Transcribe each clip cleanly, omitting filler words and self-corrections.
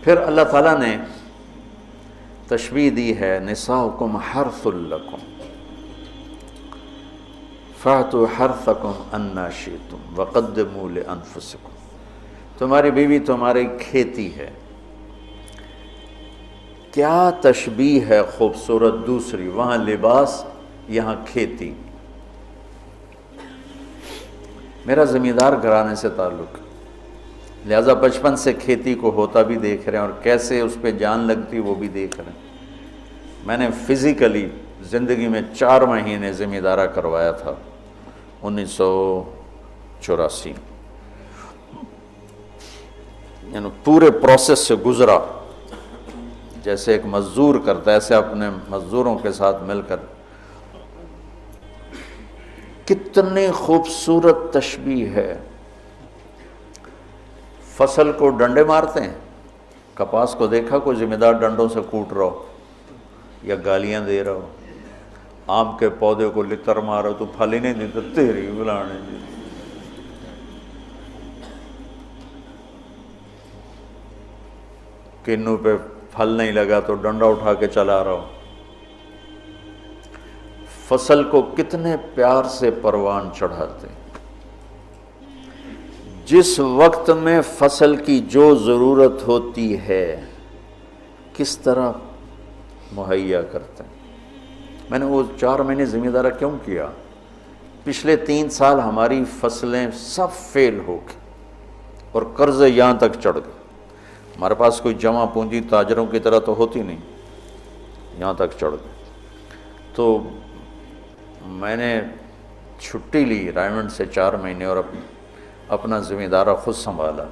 پھر اللہ تعالیٰ نے تشبیہ دی ہے نساؤکم حرث لکم فأتوا حرثکم انا شئتم وقدموا لانفسکم، تمہاری بیوی تمہاری کھیتی ہے۔ کیا تشبیہ ہے خوبصورت دوسری، وہاں لباس یہاں کھیتی۔ میرا زمیندار گھرانے سے تعلق، لہذا بچپن سے کھیتی کو ہوتا بھی دیکھ رہے ہیں اور کیسے اس پہ جان لگتی وہ بھی دیکھ رہے ہیں۔ میں نے فزیکلی زندگی میں 4 مہینے زمیندارہ کروایا تھا 1984، یعنی پورے پروسیس سے گزرا، جیسے ایک مزدور کرتا ہے ایسے اپنے مزدوروں کے ساتھ مل کر۔ کتنی خوبصورت تشبیہ ہے۔ فصل کو ڈنڈے مارتے ہیں، کپاس کو دیکھا کوئی ذمہ دار ڈنڈوں سے کوٹ رہا ہو یا گالیاں دے رہا ہو؟ آم کے پودے کو لتر مارو تو پھل ہی نہیں دیتا، تیری بلانے دی۔ کنو پہ پھل نہیں لگا تو ڈنڈا اٹھا کے چلا رہا ہو۔ فصل کو کتنے پیار سے پروان چڑھاتے ہیں۔ جس وقت میں فصل کی جو ضرورت ہوتی ہے کس طرح مہیا کرتے ہیں۔ میں نے وہ 4 مہینے ذمہ دارہ کیوں کیا؟ پچھلے 3 سال ہماری فصلیں سب فیل ہو گئی اور قرضے یہاں تک چڑھ گئے۔ ہمارے پاس کوئی جمع پونجی تاجروں کی طرح تو ہوتی نہیں، یہاں تک چڑھ گئے۔ تو میں نے چھٹی لی رائمنڈ سے 4 مہینے اور اپنا ذمہ دارہ خود سنبھالا،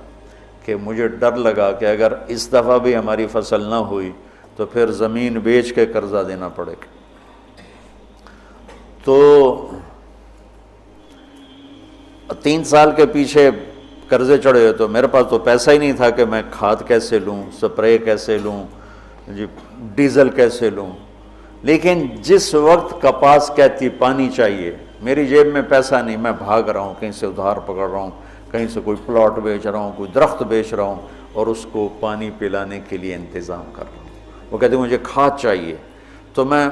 کہ مجھے ڈر لگا کہ اگر اس دفعہ بھی ہماری فصل نہ ہوئی تو پھر زمین بیچ کے قرضہ دینا پڑے گا۔ تو 3 سال کے پیچھے قرضے چڑھے ہوئے، تو میرے پاس تو پیسہ ہی نہیں تھا کہ میں کھاد کیسے لوں، سپرے کیسے لوں، ڈیزل کیسے لوں۔ لیکن جس وقت کپاس کہتی پانی چاہیے، میری جیب میں پیسہ نہیں، میں بھاگ رہا ہوں، کہیں سے ادھار پکڑ رہا ہوں، کہیں سے کوئی پلاٹ بیچ رہا ہوں، کوئی درخت بیچ رہا ہوں اور اس کو پانی پلانے کے لیے انتظام کر رہا ہوں۔ وہ کہتے ہیں مجھے کھاد چاہیے، تو میں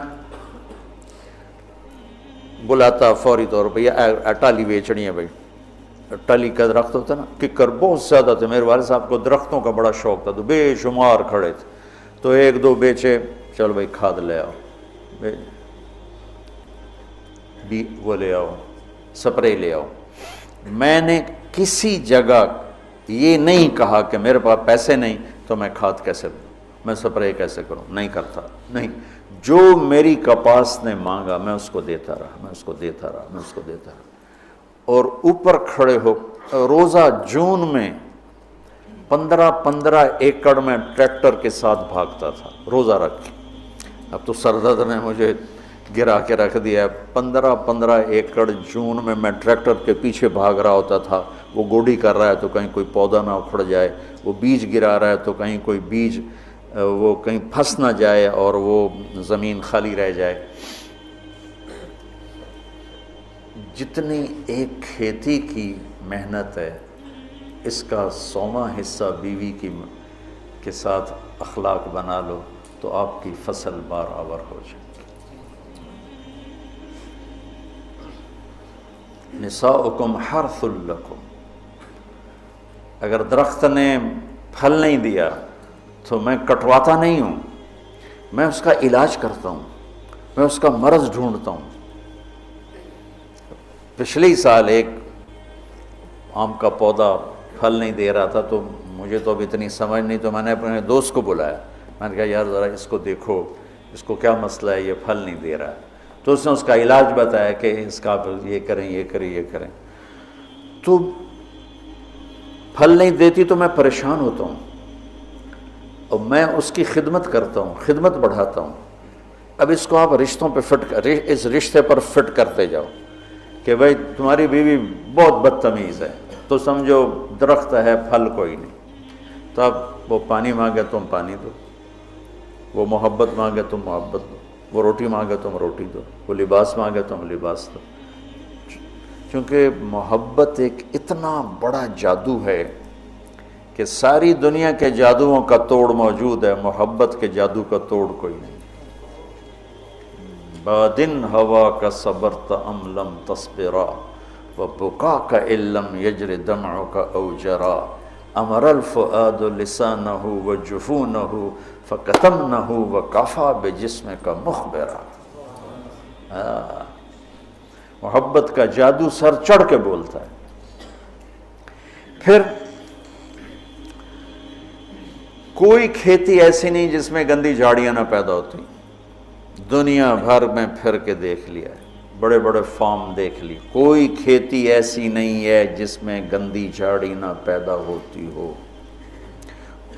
بلاتا فوری طور پہ، یہ ٹالی بیچنی ہے بھائی۔ ٹالی کا درخت ہوتا ہے نا، ککر بہت زیادہ تھے، میرے والد صاحب کو درختوں کا بڑا شوق تھا، تو بے شمار کھڑے تھے، تو 1-2 بیچے، چل بھائی کھاد لے آؤ، وہ لے آؤ، سپرے لے آؤ۔ میں نے کسی جگہ یہ نہیں کہا کہ میرے پاس پیسے نہیں تو میں کھاد کیسے دوں، میں سپرے کیسے کروں، نہیں کرتا، نہیں۔ جو میری کپاس نے مانگا میں اس کو دیتا رہا، میں اس کو دیتا رہا، میں اس کو دیتا رہا۔ اور اوپر کھڑے ہو روزہ جون میں 15 ایکڑ میں ٹریکٹر کے ساتھ بھاگتا تھا روزہ رکھ کے۔ اب تو سردرد نے مجھے گرا کے رکھ دیا ہے۔ 15 ایکڑ جون میں میں ٹریکٹر کے پیچھے بھاگ رہا ہوتا تھا۔ وہ گوڈی کر رہا ہے تو کہیں کوئی پودا نہ اکھڑ جائے، وہ بیج گرا رہا ہے تو کہیں کوئی بیج وہ کہیں پھنس نہ جائے اور وہ زمین خالی رہ جائے۔ جتنی ایک کھیتی کی محنت ہے، اس کا 100واں حصہ بیوی کے ساتھ اخلاق بنا لو تو آپ کی فصل برابر ہو جائے۔ نساؤکم حرث لکم، اگر درخت نے پھل نہیں دیا تو میں کٹواتا نہیں ہوں، میں اس کا علاج کرتا ہوں، میں اس کا مرض ڈھونڈتا ہوں۔ پچھلے سال ایک آم کا پودا پھل نہیں دے رہا تھا، تو مجھے تو اب اتنی سمجھ نہیں، تو میں نے اپنے دوست کو بلایا، میں نے کہا یار ذرا اس کو دیکھو، اس کو کیا مسئلہ ہے، یہ پھل نہیں دے رہا ہے۔ تو اس نے اس کا علاج بتایا کہ اس کا یہ کریں، یہ کریں، یہ کریں۔ تو پھل نہیں دیتی تو میں پریشان ہوتا ہوں اور میں اس کی خدمت کرتا ہوں، خدمت بڑھاتا ہوں۔ اب اس کو آپ رشتوں پہ اس رشتے پر فٹ کرتے جاؤ کہ بھائی تمہاری بیوی بہت بدتمیز ہے، تو سمجھو درخت ہے، پھل کوئی نہیں۔ تو اب وہ پانی مانگے تم پانی دو، وہ محبت مانگے تم محبت دو، وہ روٹی مانگے تم روٹی دو، وہ لباس مانگے تم لباس دو۔ چونکہ محبت ایک اتنا بڑا جادو ہے کہ ساری دنیا کے جادوؤں کا توڑ موجود ہے، محبت کے جادو کا توڑ کوئی نہیں۔ بادن ہوا کا صبرت ام لم تصبرا وبکاک ان لم یجر دمعک او جرا امر الفؤاد لسانہ وجفونہ فکتمنہ وکفا بجسمک مخبرا۔ محبت کا جادو سر چڑھ کے بولتا ہے۔ پھر کوئی کھیتی ایسی نہیں جس میں گندی جھاڑیاں نہ پیدا ہوتی، دنیا بھر میں پھر کے دیکھ لیا ہے، بڑے بڑے فارم دیکھ لی، کوئی کھیتی ایسی نہیں ہے جس میں گندی جھاڑی نہ پیدا ہوتی ہو،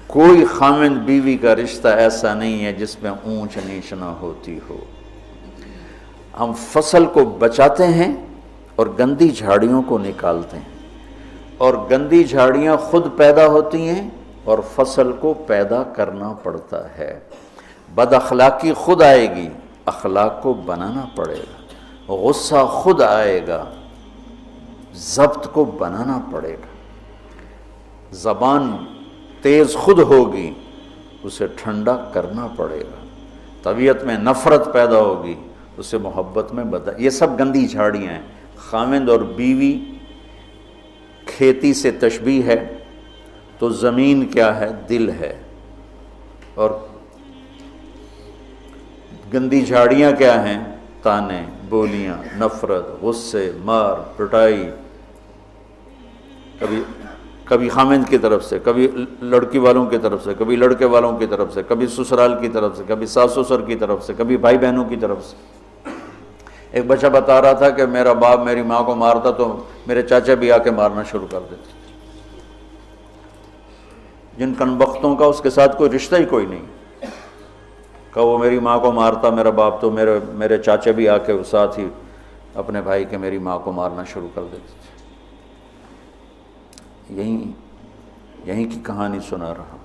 کوئی خامند بیوی کا رشتہ ایسا نہیں ہے جس میں اونچ نیچ نہ ہوتی ہو۔ ہم فصل کو بچاتے ہیں اور گندی جھاڑیوں کو نکالتے ہیں، اور گندی جھاڑیاں خود پیدا ہوتی ہیں اور فصل کو پیدا کرنا پڑتا ہے۔ بد اخلاقی خود آئے گی، اخلاق کو بنانا پڑے گا، غصہ خود آئے گا، ضبط کو بنانا پڑے گا، زبان تیز خود ہوگی، اسے ٹھنڈا کرنا پڑے گا، طبیعت میں نفرت پیدا ہوگی، اسے محبت میں بدل۔ یہ سب گندی جھاڑیاں ہیں۔ خامند اور بیوی کھیتی سے تشبیہ ہے تو زمین کیا ہے؟ دل ہے، اور گندی جھاڑیاں کیا ہیں؟ تانے، بولیاں، نفرت، غصے، مار پٹائی، کبھی خامند کی طرف سے، کبھی لڑکی والوں کی طرف سے، کبھی لڑکے والوں کی طرف سے، کبھی سسرال کی طرف سے، کبھی ساس سسر کی طرف سے، کبھی بھائی بہنوں کی طرف سے۔ ایک بچہ بتا رہا تھا کہ میرا باپ میری ماں کو مارتا تو میرے چاچا بھی آ کے مارنا شروع کر دیتے، جن کنبختوں کا اس کے ساتھ کوئی رشتہ ہی کوئی نہیں، کہ وہ میری ماں کو مارتا میرا باپ تو میرے چاچا بھی آ کے ساتھ ہی اپنے بھائی کے میری ماں کو مارنا شروع کر دیتے تھے۔ یہیں کی کہانی سنا رہا۔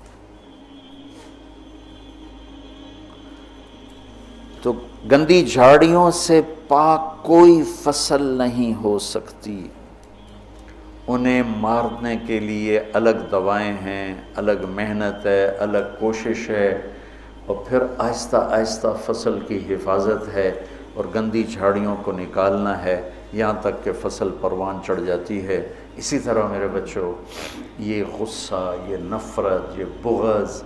تو گندی جھاڑیوں سے پاک کوئی فصل نہیں ہو سکتی، انہیں مارنے کے لیے الگ دوائیں ہیں، الگ محنت ہے، الگ کوشش ہے، اور پھر آہستہ آہستہ فصل کی حفاظت ہے اور گندی جھاڑیوں کو نکالنا ہے یہاں تک کہ فصل پروان چڑھ جاتی ہے۔ اسی طرح میرے بچوں، یہ غصہ، یہ نفرت، یہ بغض،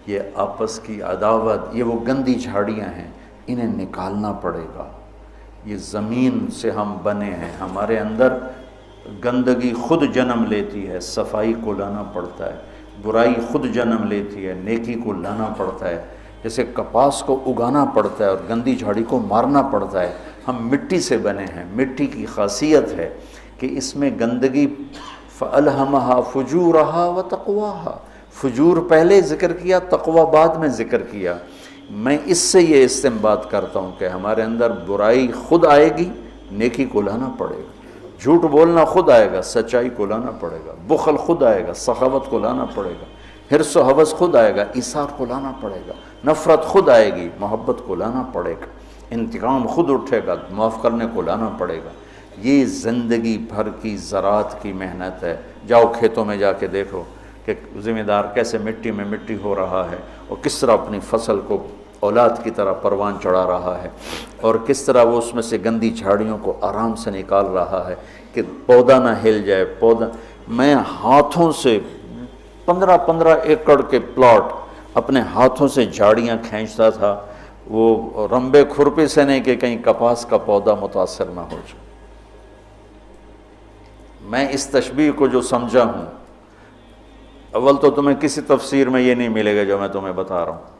یہ آپس کی عداوت، یہ وہ گندی جھاڑیاں ہیں، انہیں نکالنا پڑے گا۔ یہ زمین سے ہم بنے ہیں، ہمارے اندر گندگی خود جنم لیتی ہے، صفائی کو لانا پڑتا ہے، برائی خود جنم لیتی ہے، نیکی کو لانا پڑتا ہے، جیسے کپاس کو اگانا پڑتا ہے اور گندی جھاڑی کو مارنا پڑتا ہے۔ ہم مٹی سے بنے ہیں، مٹی کی خاصیت ہے کہ اس میں گندگی فَأَلْهَمَهَا فُجُورَهَا وَتَقْوَاهَا، فجور پہلے ذکر کیا، تقوی بعد میں ذکر کیا۔ میں اس سے یہ استنباط کرتا ہوں کہ ہمارے اندر برائی خود آئے گی، نیکی کو لانا پڑے گا، جھوٹ بولنا خود آئے گا، سچائی کو لانا پڑے گا، بخل خود آئے گا، سخاوت کو لانا پڑے گا، حرص و حوث خود آئے گا، ایثار کو لانا پڑے گا، نفرت خود آئے گی، محبت کو لانا پڑے گا، انتقام خود اٹھے گا، معاف کرنے کو لانا پڑے گا۔ یہ زندگی بھر کی زراعت کی محنت ہے۔ جاؤ کھیتوں میں جا کے دیکھو کہ ذمہ دار کیسے مٹی میں مٹی ہو رہا ہے اور کس طرح اپنی فصل کو اولاد کی طرح پروان چڑھا رہا ہے، اور کس طرح وہ اس میں سے گندی جھاڑیوں کو آرام سے نکال رہا ہے کہ پودا نہ ہل جائے۔ پودا، میں ہاتھوں سے 15 ایکڑ کے پلاٹ اپنے ہاتھوں سے جھاڑیاں کھینچتا تھا، وہ رمبے کھرپی سے نہیں کہ کہیں کپاس کا پودا متاثر نہ ہو جائے۔ میں اس تشبیہ کو جو سمجھا ہوں، اول تو تمہیں کسی تفسیر میں یہ نہیں ملے گا جو میں تمہیں بتا رہا ہوں،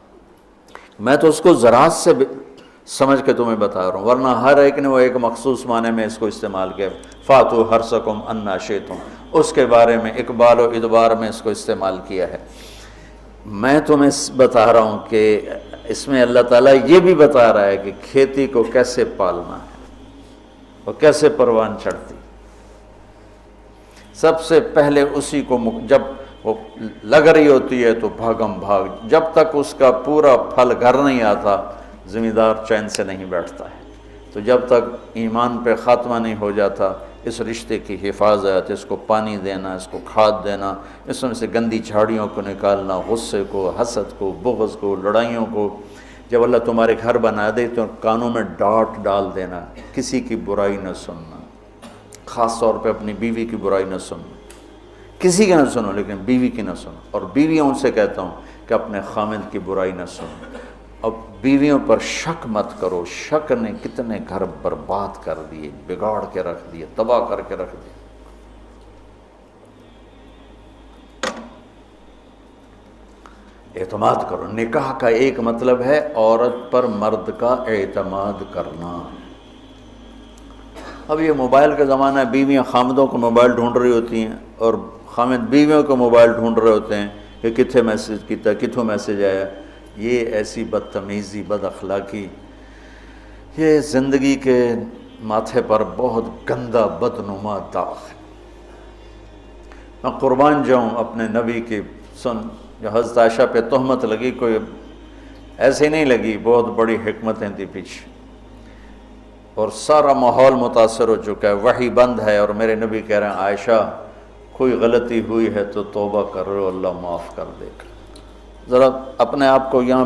میں تو اس کو زراعت سے سمجھ کے تمہیں بتا رہا ہوں، ورنہ ہر ایک نے وہ ایک مخصوص معنی میں اس کو استعمال کیا۔ فاتو حرثکم انا شئتم، اس کے بارے میں اقبال و ادبار میں اس کو استعمال کیا ہے۔ میں تمہیں بتا رہا ہوں کہ اس میں اللہ تعالیٰ یہ بھی بتا رہا ہے کہ کھیتی کو کیسے پالنا ہے اور کیسے پروان چڑھتی۔ سب سے پہلے اسی کو جب وہ لگ رہی ہوتی ہے تو بھاگم بھاگ، جب تک اس کا پورا پھل گھر نہیں آتا زمیندار چین سے نہیں بیٹھتا ہے، تو جب تک ایمان پہ خاتمہ نہیں ہو جاتا اس رشتے کی حفاظت، اس کو پانی دینا، اس کو کھاد دینا، اس میں سے گندی جھاڑیوں کو نکالنا، غصے کو، حسد کو، بغض کو، لڑائیوں کو۔ جب اللہ تمہارے گھر بنا دے تو کانوں میں ڈانٹ ڈال دینا، کسی کی برائی نہ سننا، خاص طور پہ اپنی بیوی کی برائی نہ سننا، کسی کی نہ سنو لیکن بیوی کی نہ سنو۔ اور بیویوں سے کہتا ہوں کہ اپنے خامند کی برائی نہ سنو۔ اب بیویوں پر شک مت کرو، شک نے کتنے گھر برباد کر دیے، بگاڑ کے رکھ دیے، تباہ کر کے رکھ دیے۔ اعتماد کرو۔ نکاح کا ایک مطلب ہے عورت پر مرد کا اعتماد کرنا۔ اب یہ موبائل کا زمانہ ہے، بیویاں خامدوں کو موبائل ڈھونڈ رہی ہوتی ہیں اور خامد بیویوں کو موبائل ڈھونڈ رہے ہوتے ہیں کہ کتھے میسج کیتا، کتھوں میسج آیا۔ یہ ایسی بدتمیزی، بد اخلاقی، یہ زندگی کے ماتھے پر بہت گندا بدنما داغ ہے۔ میں قربان جاؤں اپنے نبی کی سن، جو حضرت عائشہ پہ تہمت لگی کوئی ایسے نہیں لگی، بہت بڑی حکمتیں تھی پیچھے، اور سارا ماحول متاثر ہو چکا ہے، وحی بند ہے، اور میرے نبی کہہ رہے ہیں عائشہ کوئی غلطی ہوئی ہے تو توبہ کرو، اللہ معاف کر دے گا۔ ذرا اپنے آپ کو یہاں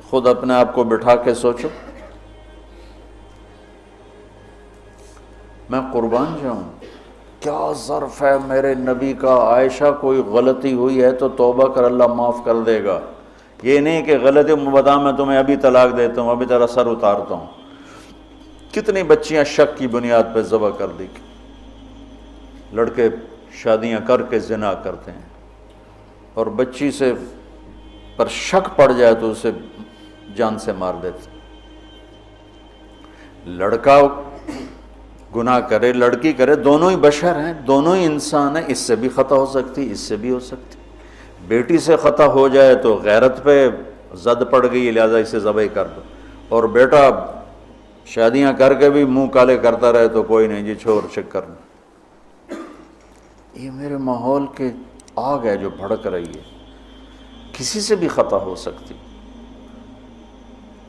خود اپنے آپ کو بٹھا کے سوچو۔ میں قربان جاؤں، کیا ظرف ہے میرے نبی کا، عائشہ کوئی غلطی ہوئی ہے تو توبہ کر، اللہ معاف کر دے گا۔ یہ نہیں کہ غلطی بتا میں تمہیں ابھی طلاق دیتا ہوں، ابھی تیرا سر اتارتا ہوں۔ کتنی بچیاں شک کی بنیاد پہ ذبح کر دی، لڑکے شادیاں کر کے زنا کرتے ہیں، اور بچی سے پر شک پڑ جائے تو اسے جان سے مار دیتے۔ لڑکا گناہ کرے، لڑکی کرے، دونوں ہی بشر ہیں، دونوں ہی انسان ہیں، اس سے بھی خطا ہو سکتی، اس سے بھی ہو سکتی۔ بیٹی سے خطا ہو جائے تو غیرت پہ زد پڑ گئی لہذا اسے ذبح کر دو، اور بیٹا شادیاں کر کے بھی منہ کالے کرتا رہے تو کوئی نہیں جی چھوڑ چکر نہیں۔ یہ میرے ماحول کے آگ ہے جو بھڑک رہی ہے، کسی سے بھی خطا ہو سکتی،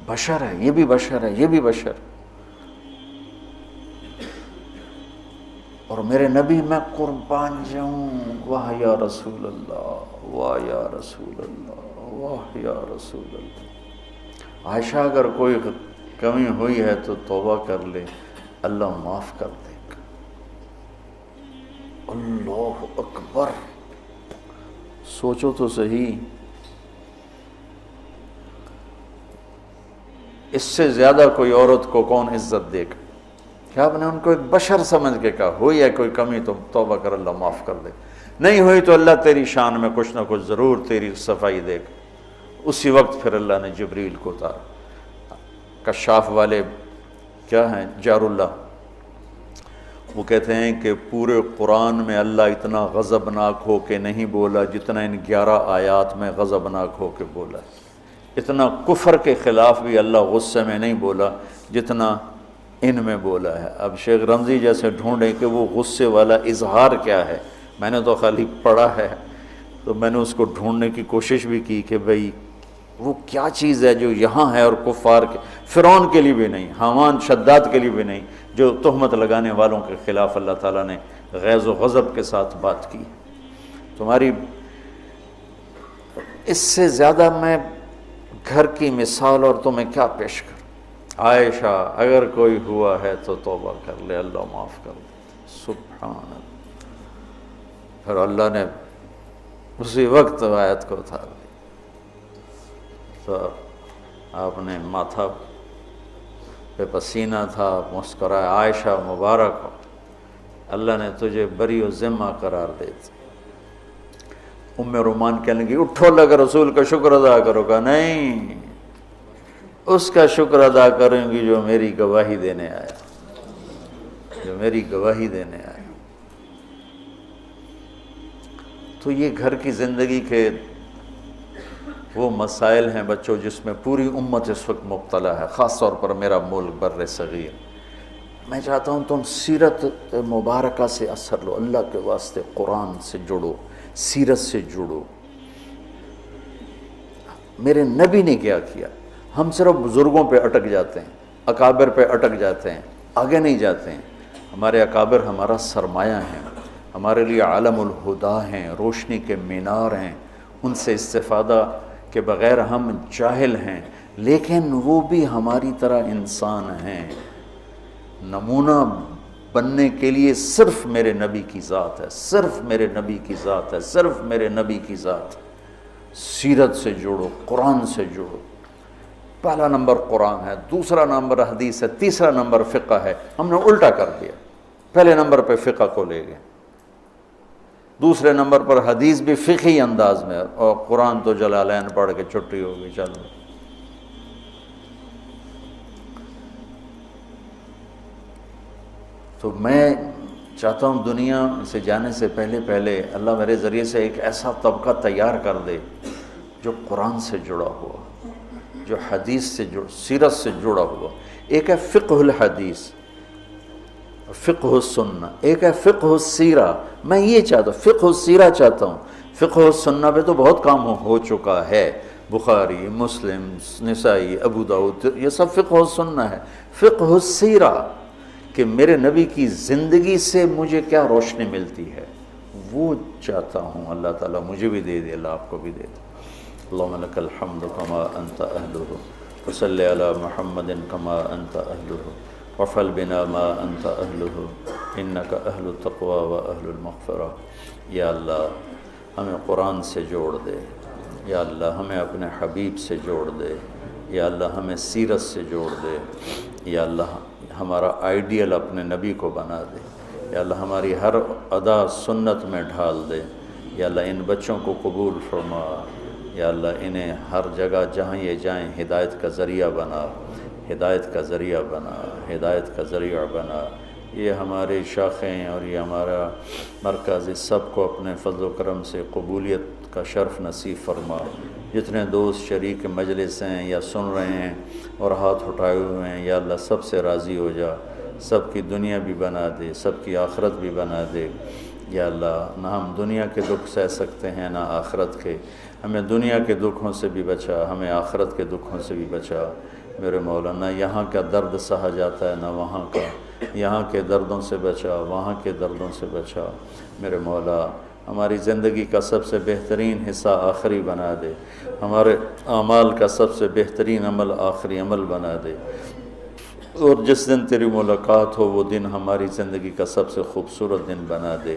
بشر ہے، یہ بھی بشر ہے، یہ بھی بشر۔ اور میرے نبی میں قربان جاؤں، واہ یا رسول اللہ، واہ یا رسول اللہ، واہ یا رسول اللہ۔ عائشہ اگر کوئی کمی ہوئی ہے تو توبہ کر لے، اللہ معاف کر دے گا۔ اللہ اکبر، سوچو تو صحیح، اس سے زیادہ کوئی عورت کو کون عزت دے گا؟ کیا آپ نے ان کو ایک بشر سمجھ کے کہا، ہوئی ہے کوئی کمی تو توبہ کر، اللہ معاف کر دے، نہیں ہوئی تو اللہ تیری شان میں کچھ نہ کچھ ضرور تیری صفائی دے گا۔ اسی وقت پھر اللہ نے جبریل کو اتارا۔ کشاف والے کیا ہیں، جار اللہ، وہ کہتے ہیں کہ پورے قرآن میں اللہ اتنا غضبناک ہو کے نہیں بولا جتنا ان 11 آیات میں غضبناک ہو کے بولا ہے۔ اتنا کفر کے خلاف بھی اللہ غصے میں نہیں بولا جتنا ان میں بولا ہے۔ اب شیخ رمضی جیسے ڈھونڈیں کہ وہ غصے والا اظہار کیا ہے، میں نے تو خالی پڑھا ہے، تو میں نے اس کو ڈھونڈنے کی کوشش بھی کی کہ بھئی وہ کیا چیز ہے جو یہاں ہے اور کفار کے، فرعون کے لیے بھی نہیں، حامان شداد کے لیے بھی نہیں، جو تہمت لگانے والوں کے خلاف اللہ تعالیٰ نے غیظ و غضب کے ساتھ بات کی۔ تمہاری اس سے زیادہ میں گھر کی مثال اور تمہیں کیا پیش کروں؟ عائشہ اگر کوئی ہوا ہے تو توبہ کر لے، اللہ معاف کر دے۔ سبحان اللہ۔ پھر اللہ نے اسی وقت آیت کو اتار دی، تو آپ نے ماتھا پہ پسینہ تھا، مسکرائے، عائشہ مبارک ہو، اللہ نے تجھے بری و ذمہ قرار دے دی۔ ام رومان کہنے لگی اٹھو، اللہ کے رسول کا شکر ادا کرو گا؟ نہیں، اس کا شکر ادا کریں گی جو میری گواہی دینے آیا، جو میری گواہی دینے آیا۔ تو یہ گھر کی زندگی کے وہ مسائل ہیں بچوں جس میں پوری امت اس وقت مبتلا ہے، خاص طور پر میرا ملک بر صغیر۔ میں چاہتا ہوں تم سیرت مبارکہ سے اثر لو، اللہ کے واسطے قرآن سے جڑو، سیرت سے جڑو۔ میرے نبی نے کیا کیا؟ ہم صرف بزرگوں پہ اٹک جاتے ہیں، اکابر پہ اٹک جاتے ہیں، آگے نہیں جاتے ہیں۔ ہمارے اکابر ہمارا سرمایہ ہیں، ہمارے لیے عالم الہدا ہیں، روشنی کے مینار ہیں، ان سے استفادہ کے بغیر ہم جاہل ہیں، لیکن وہ بھی ہماری طرح انسان ہیں۔ نمونہ بننے کے لیے صرف میرے نبی کی ذات ہے، صرف میرے نبی کی ذات ہے، صرف میرے نبی کی ذات ہے۔ سیرت سے جوڑو، قرآن سے جوڑو۔ پہلا نمبر قرآن ہے، دوسرا نمبر حدیث ہے، تیسرا نمبر فقہ ہے۔ ہم نے الٹا کر دیا، پہلے نمبر پہ فقہ کو لے گئے، دوسرے نمبر پر حدیث بھی فقہی انداز میں، اور قرآن تو جلالین پڑھ کے چھٹی ہو گئی، چلو۔ تو میں چاہتا ہوں دنیا سے جانے سے پہلے اللہ میرے ذریعے سے ایک ایسا طبقہ تیار کر دے جو قرآن سے جڑا ہوا، جو حدیث سے سیرت سے جڑا ہوا۔ ایک ہے فقہ الحدیث، فقہ السنہ، ایک ہے فقہ السیرہ۔ میں یہ چاہتا ہوں، فقہ السیرہ چاہتا ہوں۔ فقہ السنہ پہ تو بہت کام ہو چکا ہے، بخاری، مسلم، نسائی، ابو داؤد، یہ سب فقہ السنہ ہے۔ فقہ السیرہ کہ میرے نبی کی زندگی سے مجھے کیا روشنی ملتی ہے، وہ چاہتا ہوں۔ اللہ تعالیٰ مجھے بھی دے دے، اللہ آپ کو بھی دے دے۔ اللہم لک الحمد کما انت اہلہ، وصلی علی محمد کما انت اہلہ، وافعل بنا ما انت اہلہ، انک اہل التقوی و اہل المغفرہ۔ یا اللہ ہمیں قرآن سے جوڑ دے، یا اللہ ہمیں اپنے حبیب سے جوڑ دے، یا اللہ ہمیں سیرت سے جوڑ دے، یا اللہ ہمارا آئیڈیل اپنے نبی کو بنا دے، یا اللہ ہماری ہر ادا سنت میں ڈھال دے، یا اللہ ان بچوں کو قبول فرما، یا اللہ انہیں ہر جگہ جہاں یہ جائیں ہدایت کا ذریعہ بنا، ہدایت کا ذریعہ بنا، ہدایت کا ذریعہ بنا۔ یہ ہماری شاخیں اور یہ ہمارا مرکز، اس سب کو اپنے فضل و کرم سے قبولیت کا شرف نصیب فرما۔ جتنے دوست شریک مجلس ہیں یا سن رہے ہیں اور ہاتھ اٹھائے ہوئے ہیں، یا اللہ سب سے راضی ہو جا، سب کی دنیا بھی بنا دے، سب کی آخرت بھی بنا دے۔ یا اللہ نہ ہم دنیا کے دکھ سہ سکتے ہیں نہ آخرت کے، ہمیں دنیا کے دکھوں سے بھی بچا، ہمیں آخرت کے دکھوں سے بھی بچا میرے مولا۔ نہ یہاں کا درد سہا جاتا ہے نہ وہاں کا، یہاں کے دردوں سے بچا، وہاں کے دردوں سے بچا میرے مولا۔ ہماری زندگی کا سب سے بہترین حصہ آخری بنا دے، ہمارے اعمال کا سب سے بہترین عمل آخری عمل بنا دے، اور جس دن تیری ملاقات ہو وہ دن ہماری زندگی کا سب سے خوبصورت دن بنا دے۔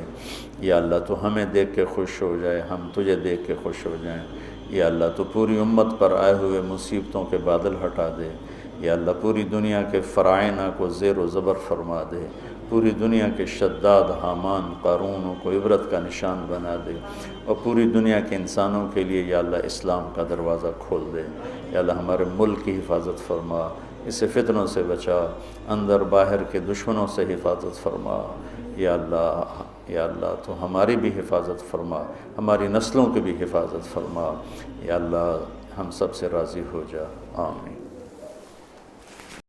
یا اللہ تو ہمیں دیکھ کے خوش ہو جائے، ہم تجھے دیکھ کے خوش ہو جائیں۔ یا اللہ تو پوری امت پر آئے ہوئے مصیبتوں کے بادل ہٹا دے۔ یا اللہ پوری دنیا کے فرائض کو زیر و زبر فرما دے، پوری دنیا کے شداد، حامان، قارون کو عبرت کا نشان بنا دے، اور پوری دنیا کے انسانوں کے لیے یا اللہ اسلام کا دروازہ کھول دے۔ یا اللہ ہمارے ملک کی حفاظت فرما، اسے فتنوں سے بچا، اندر باہر کے دشمنوں سے حفاظت فرما۔ یا اللہ تو ہماری بھی حفاظت فرما، ہماری نسلوں کی بھی حفاظت فرما۔ یا اللہ ہم سب سے راضی ہو جا، آمین۔